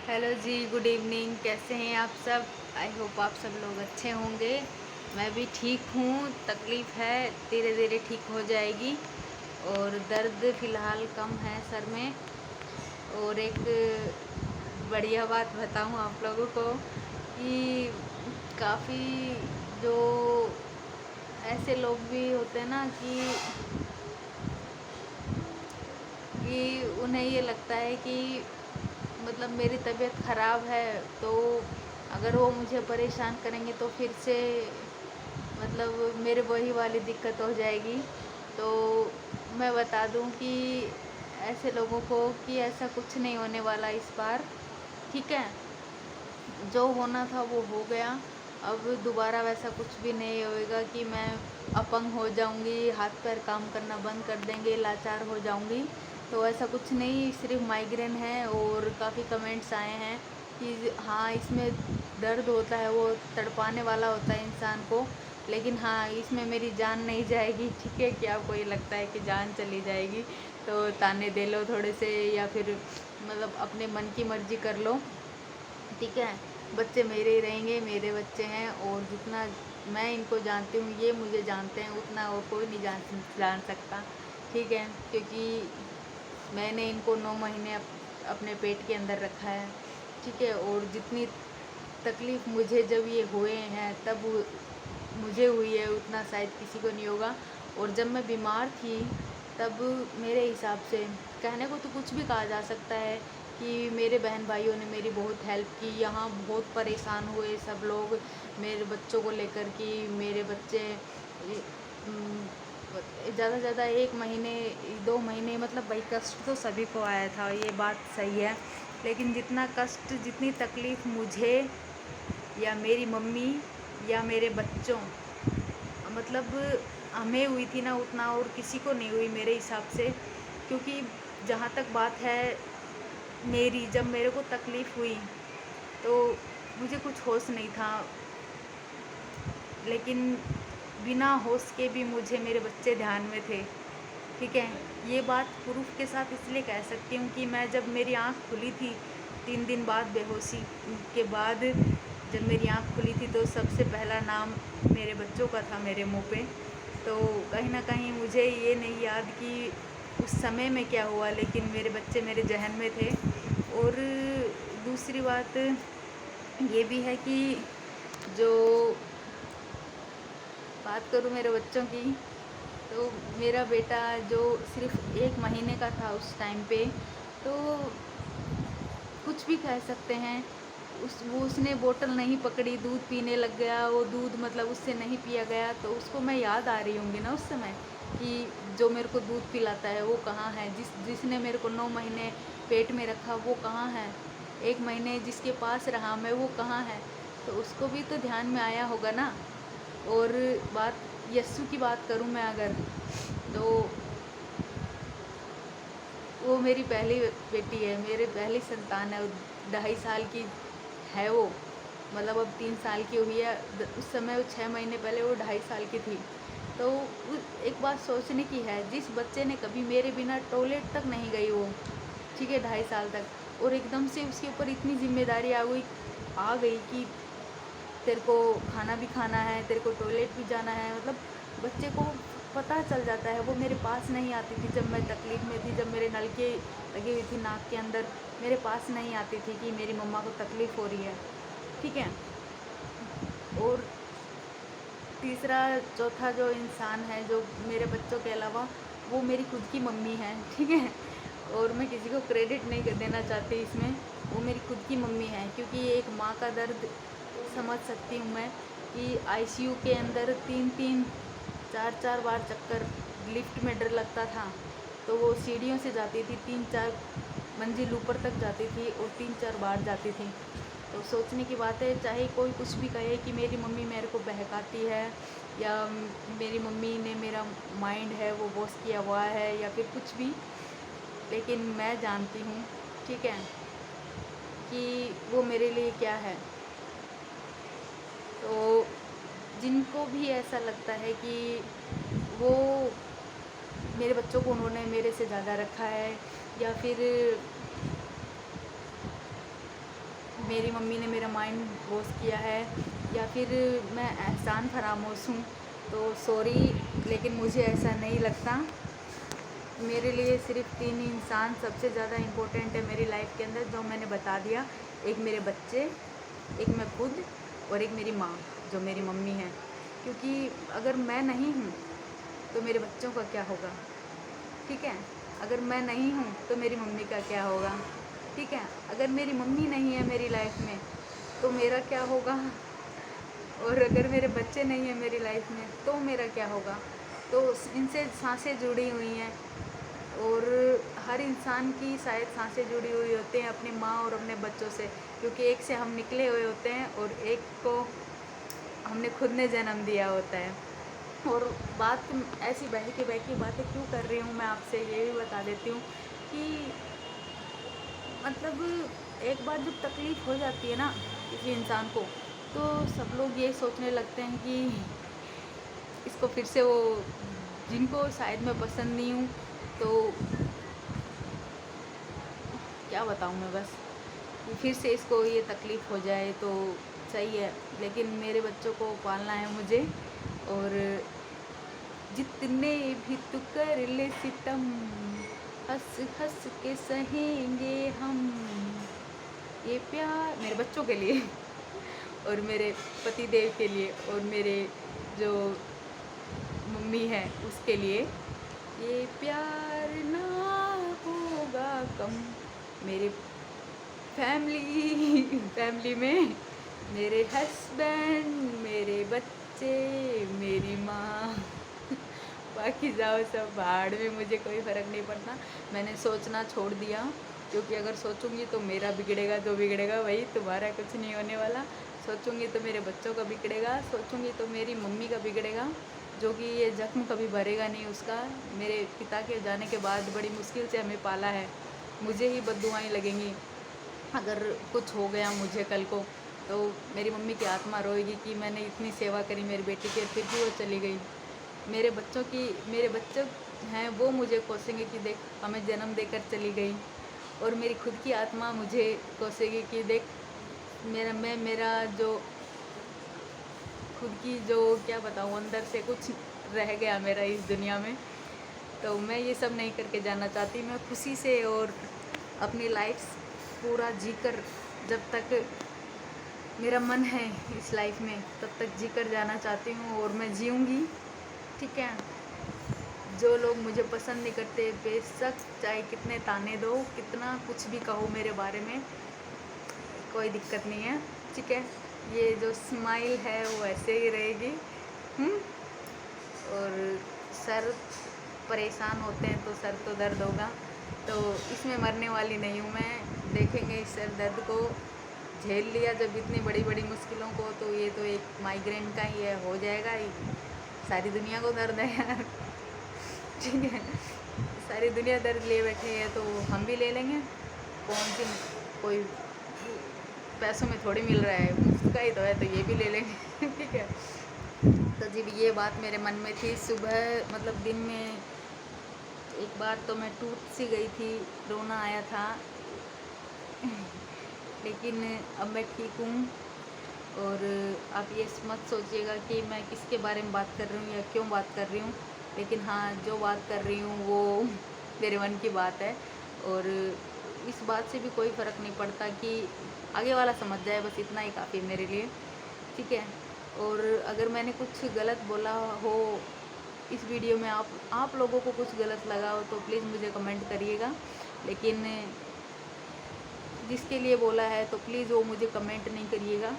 Hello जी, good evening. कैसे हैं आप सब? आई होप आप सब लोग अच्छे होंगे। मैं भी ठीक हूँ। तकलीफ़ है, धीरे धीरे ठीक हो जाएगी। और दर्द फ़िलहाल कम है सर में। और एक बढ़िया बात बताऊँ आप लोगों को कि काफ़ी जो ऐसे लोग भी होते हैं ना कि उन्हें ये लगता है कि मतलब मेरी तबीयत ख़राब है, तो अगर वो मुझे परेशान करेंगे तो फिर से मतलब मेरे वही वाली दिक्कत हो जाएगी। तो मैं बता दूं कि ऐसे लोगों को कि ऐसा कुछ नहीं होने वाला इस बार। ठीक है, जो होना था वो हो गया। अब दोबारा वैसा कुछ भी नहीं होएगा कि मैं अपंग हो जाऊंगी, हाथ पैर काम करना बंद कर देंगे, लाचार हो जाऊंगी। तो ऐसा कुछ नहीं, सिर्फ माइग्रेन है। और काफ़ी कमेंट्स आए हैं कि हाँ इसमें दर्द होता है, वो तड़पाने वाला होता है इंसान को, लेकिन हाँ इसमें मेरी जान नहीं जाएगी। ठीक है, कि आपको ये लगता है कि जान चली जाएगी तो ताने दे लो थोड़े से, या फिर मतलब अपने मन की मर्जी कर लो। ठीक है, बच्चे मेरे ही रहेंगे, मेरे बच्चे हैं। और जितना मैं इनको जानती हूँ, ये मुझे जानते हैं, उतना और कोई नहीं जान सकता। ठीक है, क्योंकि मैंने इनको 9 महीने अपने पेट के अंदर रखा है। ठीक है, और जितनी तकलीफ़ मुझे जब ये हुए हैं तब मुझे हुई है, उतना शायद किसी को नहीं होगा। और जब मैं बीमार थी तब मेरे हिसाब से कहने को तो कुछ भी कहा जा सकता है कि मेरे बहन भाइयों ने मेरी बहुत हेल्प की। यहाँ बहुत परेशान हुए सब लोग मेरे बच्चों को लेकर कि मेरे बच्चे ज़्यादा से ज़्यादा 1 महीने 2 महीने, मतलब भाई कष्ट तो सभी को आया था, ये बात सही है। लेकिन जितना कष्ट, जितनी तकलीफ़ मुझे या मेरी मम्मी या मेरे बच्चों, मतलब हमें हुई थी ना, उतना और किसी को नहीं हुई मेरे हिसाब से। क्योंकि जहाँ तक बात है मेरी, जब मेरे को तकलीफ़ हुई तो मुझे कुछ होश नहीं था, लेकिन बिना होश के भी मुझे मेरे बच्चे ध्यान में थे। ठीक है, ये बात प्रूफ के साथ इसलिए कह सकती हूँ कि मैं, जब मेरी आँख खुली थी 3 दिन बाद बेहोशी के बाद, जब मेरी आँख खुली थी तो सबसे पहला नाम मेरे बच्चों का था मेरे मुंह पे। तो कहीं ना कहीं मुझे ये नहीं याद कि उस समय में क्या हुआ, लेकिन मेरे बच्चे मेरे जहन में थे। और दूसरी बात ये भी है कि जो बात करूँ मेरे बच्चों की, तो मेरा बेटा जो सिर्फ 1 महीने का था उस टाइम पे, तो कुछ भी कह सकते हैं, उसने बोतल नहीं पकड़ी, दूध पीने लग गया। वो दूध मतलब उससे नहीं पिया गया, तो उसको मैं याद आ रही होंगी ना उस समय कि जो मेरे को दूध पिलाता है वो कहाँ है, जिसने मेरे को 9 महीने पेट में रखा वो कहाँ है, 1 महीने जिसके पास रहा मैं वो कहाँ है। तो उसको भी तो ध्यान में आया होगा ना। और बात यस्सु की बात करूँ मैं अगर, तो वो मेरी पहली बेटी है, मेरी पहली संतान है। 2.5 साल की है वो, मतलब अब 3 साल की हुई है। उस समय वो 6 महीने पहले वो 2.5 साल की थी। तो एक बात सोचने की है, जिस बच्चे ने कभी मेरे बिना टॉयलेट तक नहीं गई वो, ठीक है, 2.5 साल तक, और एकदम से उसके ऊपर इतनी जिम्मेदारी आ गई कि तेरे को खाना भी खाना है, तेरे को टॉयलेट भी जाना है। मतलब बच्चे को पता चल जाता है। वो मेरे पास नहीं आती थी जब मैं तकलीफ़ में थी, जब मेरे नलके लगी हुई थी नाक के अंदर, मेरे पास नहीं आती थी कि मेरी मम्मा को तकलीफ़ हो रही है। ठीक है, और तीसरा चौथा जो इंसान है जो मेरे बच्चों के अलावा, वो मेरी खुद की मम्मी है। ठीक है, और मैं किसी को क्रेडिट नहीं देना चाहती इसमें, वो मेरी खुद की मम्मी है। क्योंकि एक माँ का दर्द समझ सकती हूँ मैं कि आईसीयू के अंदर 3-3 4-4 बार चक्कर, लिफ्ट में डर लगता था तो वो सीढ़ियों से जाती थी, 3-4 मंजिल ऊपर तक जाती थी और 3-4 बार जाती थी। तो सोचने की बात है, चाहे कोई कुछ भी कहे कि मेरी मम्मी मेरे को बहकाती है, या मेरी मम्मी ने मेरा माइंड है वो वॉश किया हुआ है, या फिर कुछ भी, लेकिन मैं जानती हूँ, ठीक है, कि वो मेरे लिए क्या है। तो जिनको भी ऐसा लगता है कि वो मेरे बच्चों को उन्होंने मेरे से ज़्यादा रखा है, या फिर मेरी मम्मी ने मेरा माइंड वॉश किया है या फिर मैं एहसान फरामोश हूँ तो सॉरी, लेकिन मुझे ऐसा नहीं लगता। मेरे लिए सिर्फ 3 इंसान सबसे ज़्यादा इम्पोर्टेंट है मेरी लाइफ के अंदर, जो मैंने बता दिया। एक मेरे बच्चे, एक मैं खुद और एक मेरी माँ जो मेरी मम्मी है। क्योंकि अगर मैं नहीं हूँ तो मेरे बच्चों का क्या होगा, ठीक है। अगर मैं नहीं हूँ तो मेरी मम्मी का क्या होगा, ठीक है। अगर मेरी मम्मी नहीं है मेरी लाइफ में तो मेरा क्या होगा, और अगर मेरे बच्चे नहीं हैं मेरी लाइफ में तो मेरा क्या होगा। तो इनसे सांसें जुड़ी हुई हैं, और हर इंसान की शायद सांसें जुड़ी हुई होती हैं अपनी माँ और अपने बच्चों से, क्योंकि एक से हम निकले हुए होते हैं और एक को हमने खुद ने जन्म दिया होता है। और बात ऐसी बहकी बातें क्यों कर रही हूँ मैं आपसे ये भी बता देती हूँ कि मतलब एक बार जब तकलीफ़ हो जाती है ना किसी इंसान को, तो सब लोग ये सोचने लगते हैं कि इसको फिर से वो, जिनको शायद मैं पसंद नहीं हूँ, तो क्या बताऊँ मैं, बस कि फिर से इसको ये तकलीफ़ हो जाए तो सही है। लेकिन मेरे बच्चों को पालना है मुझे, और जितने भी तू कर ले सितम, हंस हंस के सहेंगे हम। ये प्यार मेरे बच्चों के लिए और मेरे पति देव के लिए और मेरे जो मम्मी है उसके लिए। ये प्यार ना होगा कम। मेरे फैमिली में मेरे हस्बैंड, मेरे बच्चे, मेरी माँ बाकी जाओ सब भाड़ में, मुझे कोई फ़र्क नहीं पड़ता। मैंने सोचना छोड़ दिया, क्योंकि अगर सोचूंगी तो मेरा बिगड़ेगा, जो बिगड़ेगा वही तुम्हारा, कुछ नहीं होने वाला। सोचूंगी तो मेरे बच्चों का बिगड़ेगा, सोचूंगी तो मेरी मम्मी का बिगड़ेगा, जो कि ये जख्म कभी भरेगा नहीं उसका। मेरे पिता के जाने के बाद बड़ी मुश्किल से हमें पाला है, मुझे ही बद्दुआएं लगेंगी अगर कुछ हो गया मुझे कल को, तो मेरी मम्मी की आत्मा रोएगी कि मैंने इतनी सेवा करी मेरी बेटी की, फिर भी वो चली गई। मेरे बच्चे हैं वो मुझे कोसेंगे कि देख हमें जन्म देकर चली गई, और मेरी खुद की आत्मा मुझे कोसेगी कि देख मेरा जो खुद की जो क्या बताऊँ, अंदर से कुछ रह गया मेरा इस दुनिया में। तो मैं ये सब नहीं करके जाना चाहती। मैं खुशी से और अपनी लाइफ पूरा जीकर, जब तक मेरा मन है इस लाइफ में तब तक जीकर जाना चाहती हूँ, और मैं जीऊँगी, ठीक है। जो लोग मुझे पसंद नहीं करते, बेशक चाहे कितने ताने दो, कितना कुछ भी कहो मेरे बारे में, कोई दिक्कत नहीं है, ठीक है। ये जो स्माइल है वो ऐसे ही रहेगी। और सर परेशान होते हैं तो सर तो दर्द होगा, तो इसमें मरने वाली नहीं हूँ मैं। देखेंगे इस सर दर्द को, झेल लिया जब इतनी बड़ी बड़ी मुश्किलों को, तो ये तो एक माइग्रेन का ही है, हो जाएगा ही। सारी दुनिया को दर्द है यार, ठीक है। सारी दुनिया दर्द ले बैठे है तो हम भी ले लेंगे। कौन सी कोई पैसों में थोड़ी मिल रहा है, मुफ्त का ही तो है, तो ये भी ले लेंगे ठीक है। तो जी ये बात मेरे मन में थी सुबह, मतलब दिन में एक बार तो मैं टूट सी गई थी, रोना आया था लेकिन अब मैं ठीक हूँ। और आप ये मत सोचिएगा कि मैं किसके बारे में बात कर रही हूँ या क्यों बात कर रही हूँ, लेकिन हाँ जो बात कर रही हूँ वो मेरे मन की बात है, और इस बात से भी कोई फ़र्क नहीं पड़ता कि आगे वाला समझ जाए, बस इतना ही काफ़ी मेरे लिए, ठीक है। और अगर मैंने कुछ गलत बोला हो इस वीडियो में, आप लोगों को कुछ गलत लगा हो तो प्लीज़ मुझे कमेंट करिएगा, लेकिन जिसके लिए बोला है तो प्लीज़ वो मुझे कमेंट नहीं करिएगा,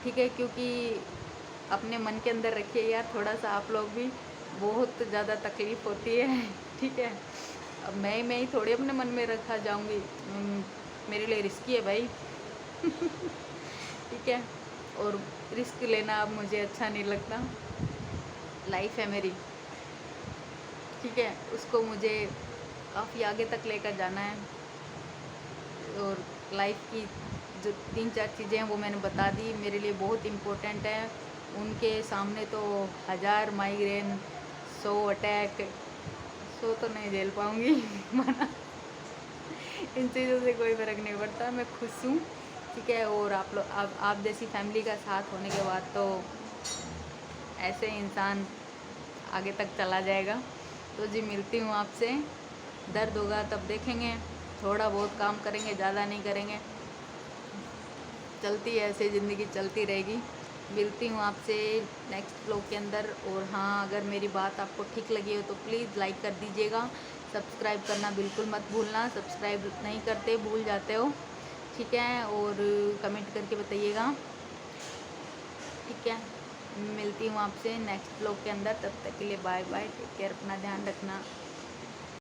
ठीक है। क्योंकि अपने मन के अंदर रखिए यार थोड़ा सा आप लोग भी, बहुत ज़्यादा तकलीफ़ होती है ठीक है। अब मैं ही थोड़ी अपने मन में रखा जाऊंगी, मेरे लिए रिस्की है भाई ठीक है। और रिस्क लेना अब मुझे अच्छा नहीं लगता। लाइफ है मेरी, ठीक है, उसको मुझे काफ़ी आगे तक लेकर जाना है। और लाइफ की जो 3-4 चीज़ें हैं वो मैंने बता दी, मेरे लिए बहुत इम्पोर्टेंट है। उनके सामने तो 1000 माइग्रेन, 100 अटैक, 100 तो नहीं झेल पाऊँगी मना, इन चीज़ों से कोई फ़र्क नहीं पड़ता। मैं खुश हूँ ठीक है। और आप लोग आप जैसी फैमिली का साथ होने के बाद तो ऐसे इंसान आगे तक चला जाएगा। तो जी मिलती हूँ आपसे, दर्द होगा तब देखेंगे, थोड़ा बहुत काम करेंगे, ज़्यादा नहीं करेंगे, चलती है ऐसे, ज़िंदगी चलती रहेगी। मिलती हूँ आपसे नेक्स्ट ब्लॉग के अंदर। और हाँ, अगर मेरी बात आपको ठीक लगी हो तो प्लीज़ लाइक कर दीजिएगा, सब्सक्राइब करना बिल्कुल मत भूलना, सब्सक्राइब नहीं करते, भूल जाते हो, ठीक है। और कमेंट करके बताइएगा, ठीक है। मिलती हूँ आपसे नेक्स्ट ब्लॉग के अंदर, तब तक के लिए बाय बाय, टेक केयर, अपना ध्यान रखना।